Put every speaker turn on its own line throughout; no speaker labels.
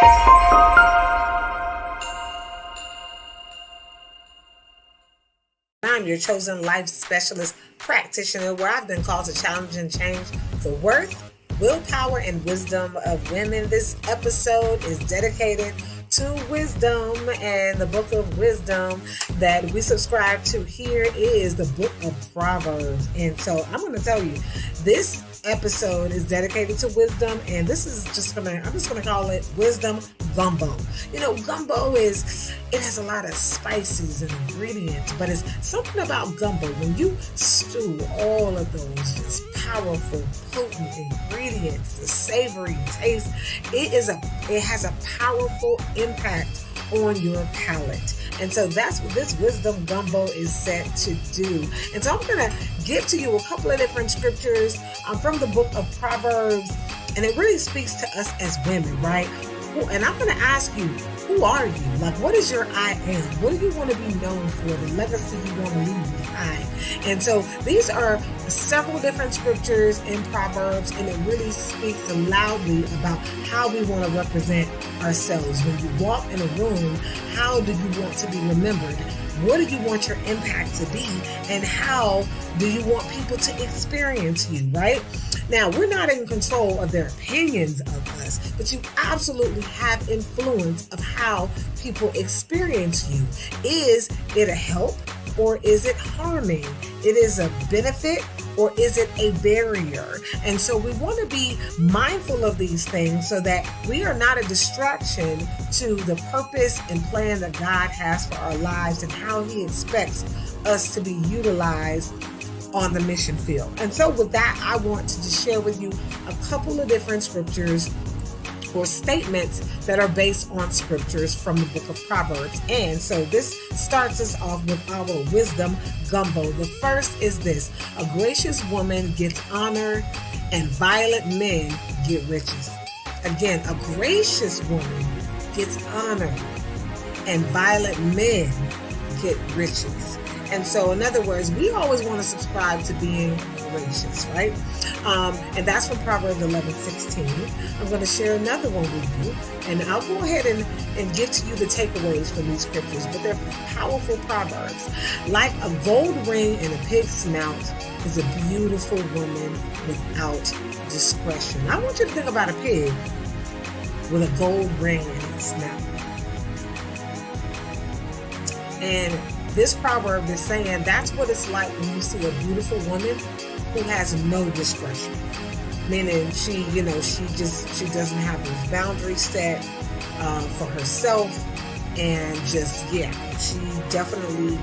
I'm your chosen life specialist practitioner, where I've been called to challenge and change the worth, willpower, and wisdom of women. This episode is dedicated to wisdom, and the book of wisdom that we subscribe to here is the book of Proverbs. And so I'm going to tell you, this episode is dedicated to wisdom, and I'm just gonna call it wisdom gumbo. You know, gumbo it has a lot of spices and ingredients, but it's something about gumbo when you stew all of those just powerful, potent ingredients, the savory taste. It has a powerful impact on your palate. And so that's what this wisdom gumbo is set to do. And so I'm going to give to you a couple of different scriptures from the book of Proverbs. And it really speaks to us as women, right? And I'm going to ask you, who are you? Like, what is your I am? What do you want to be known for? The legacy you want to leave behind? And so these are several different scriptures in Proverbs, and it really speaks loudly about how we want to represent ourselves. When you walk in a room, how do you want to be remembered? What do you want your impact to be? And how do you want people to experience you, right? Now, we're not in control of their opinions of us, but you absolutely have influence of how people experience you. Is it a help or is it harming? It is a benefit or is it a barrier? And so we want to be mindful of these things so that we are not a distraction to the purpose and plan that God has for our lives and how He expects us to be utilized on the mission field. And so with that, I want to just share with you a couple of different scriptures or statements that are based on scriptures from the book of Proverbs. And so this starts us off with our wisdom gumbo. The first is this: a gracious woman gets honor and violent men get riches. Again, a gracious woman gets honor and violent men get riches. And so, in other words, we always want to subscribe to being gracious, right? And that's from Proverbs 11:16. I'm going to share another one with you, and I'll go ahead and give to you the takeaways from these scriptures, but they're powerful proverbs. Like a gold ring in a pig's snout is a beautiful woman without discretion. I want you to think about a pig with a gold ring in its snout. And this proverb is saying that's what it's like when you see a beautiful woman who has no discretion. Meaning she doesn't have those boundaries set for herself, and she definitely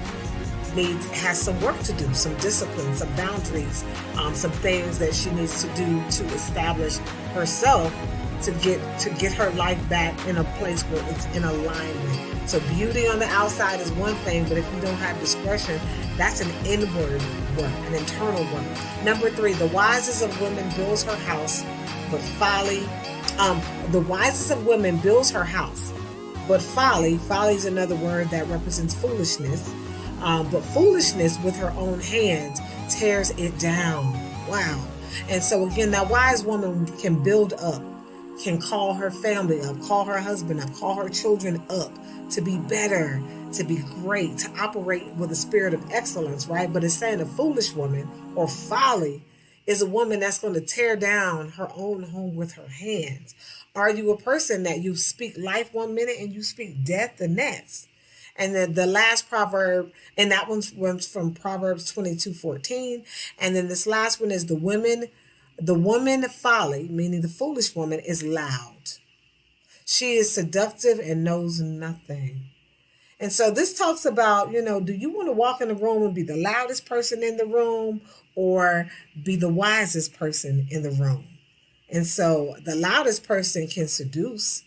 has some work to do, some discipline, some boundaries, some things that she needs to do to establish herself to get her life back in a place where it's in alignment. So beauty on the outside is one thing, but if you don't have discretion, that's an inward work, an internal work. Number 3, the wisest of women builds her house, but the wisest of women builds her house, but folly is another word that represents foolishness, but foolishness with her own hands tears it down. Wow. And so again, that wise woman can build up, can call her family up, call her husband up, call her children up to be better, to be great, to operate with a spirit of excellence, right? But it's saying a foolish woman or folly is a woman that's going to tear down her own home with her hands. Are you a person that you speak life one minute and you speak death the next? And then the last proverb, and that one's from Proverbs 22:14. And then this last one is the woman folly, meaning the foolish woman, is loud. She is seductive and knows nothing. And so this talks about, do you want to walk in the room and be the loudest person in the room or be the wisest person in the room? And so the loudest person can seduce.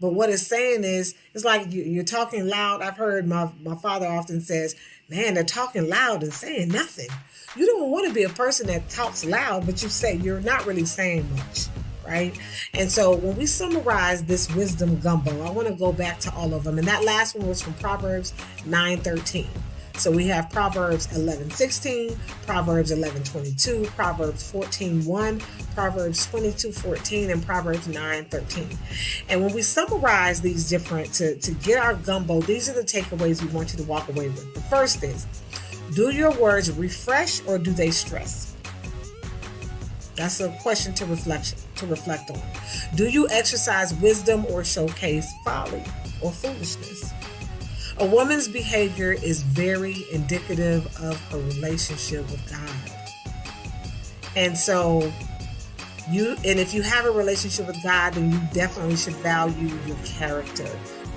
But what it's saying is, it's like you're talking loud. I've heard my father often says, man, they're talking loud and saying nothing. You don't want to be a person that talks loud, but you say you're not really saying much, right? And so when we summarize this wisdom gumbo, I want to go back to all of them. And that last one was from Proverbs 9:13. So we have Proverbs 11:16, Proverbs 11:22, Proverbs 14:1, Proverbs 22:14, and Proverbs 9:13. And when we summarize these different, to get our gumbo, these are the takeaways we want you to walk away with. The first is, do your words refresh or do they stress? That's a question to reflect on. Do you exercise wisdom or showcase folly or foolishness? A woman's behavior is very indicative of her relationship with God. And so if you have a relationship with God, then you definitely should value your character.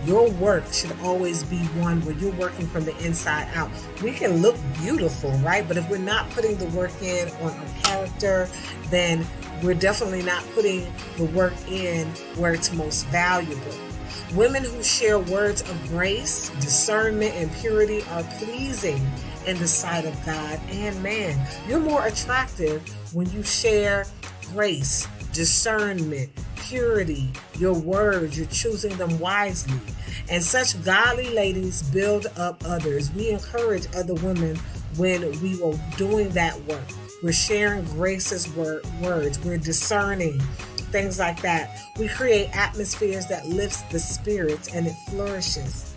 Your work should always be one where you're working from the inside out. We can look beautiful, right? But if we're not putting the work in on our character, then we're definitely not putting the work in where it's most valuable. Women who share words of grace, discernment, and purity are pleasing in the sight of God and man. You're more attractive when you share grace, discernment, purity, your words, you're choosing them wisely. And such godly ladies build up others. We encourage other women when we are doing that work. We're sharing gracious words. We're discerning, things like that. We create atmospheres that lifts the spirits and it flourishes.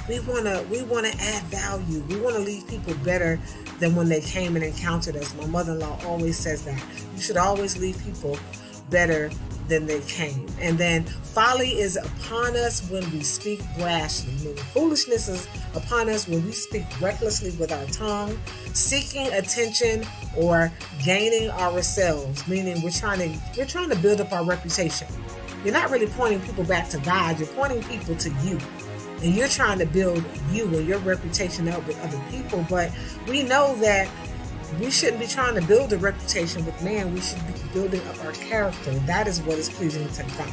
We want to add value. We want to leave people better than when they came and encountered us. My mother-in-law always says that. You should always leave people better than they came. And then folly is upon us when we speak rashly. Meaning foolishness is upon us when we speak recklessly with our tongue, seeking attention or gaining ourselves. Meaning we're trying to build up our reputation. You're not really pointing people back to God. You're pointing people to you. And you're trying to build you and your reputation up with other people. But we know that we shouldn't be trying to build a reputation with man. We should be building up our character. That is what is pleasing to God,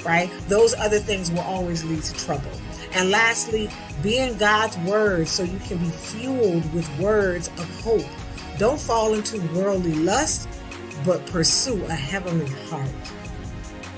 right? Those other things will always lead to trouble. And lastly, be in God's word so you can be fueled with words of hope. Don't fall into worldly lust, but pursue a heavenly heart.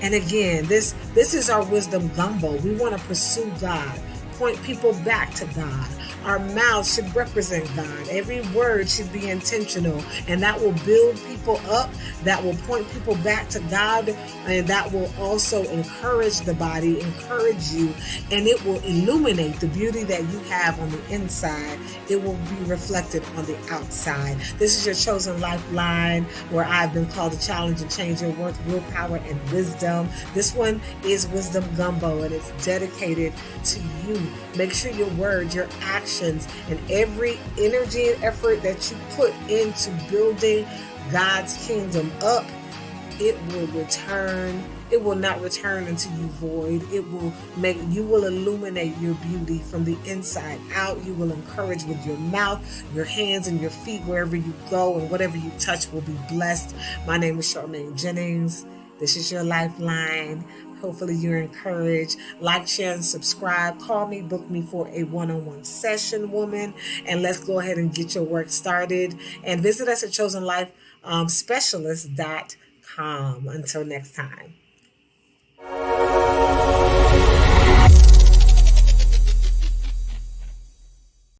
And again, this is our wisdom gumbo. We want to pursue God, point people back to God. Our mouths should represent God. Every word should be intentional, and that will build people up, that will point people back to God, and that will also encourage the body, encourage you, and it will illuminate the beauty that you have on the inside. It will be reflected on the outside. This is your chosen lifeline, where I've been called to challenge and change your worth, willpower, and wisdom. This one is Wisdom Gumbo, and it's dedicated to you. Make sure your words, your actions, and every energy and effort that you put into building God's kingdom up, it will return. It will not return unto you void. You will illuminate your beauty from the inside out. You will encourage with your mouth, your hands, and your feet wherever you go, and whatever you touch will be blessed. My name is Charmaine Jennings. This is your lifeline. Hopefully you're encouraged. Like, share, and subscribe. Call me, book me for a one-on-one session, woman. And let's go ahead and get your work started. And visit us at chosenlifespecialist.com. Until next time.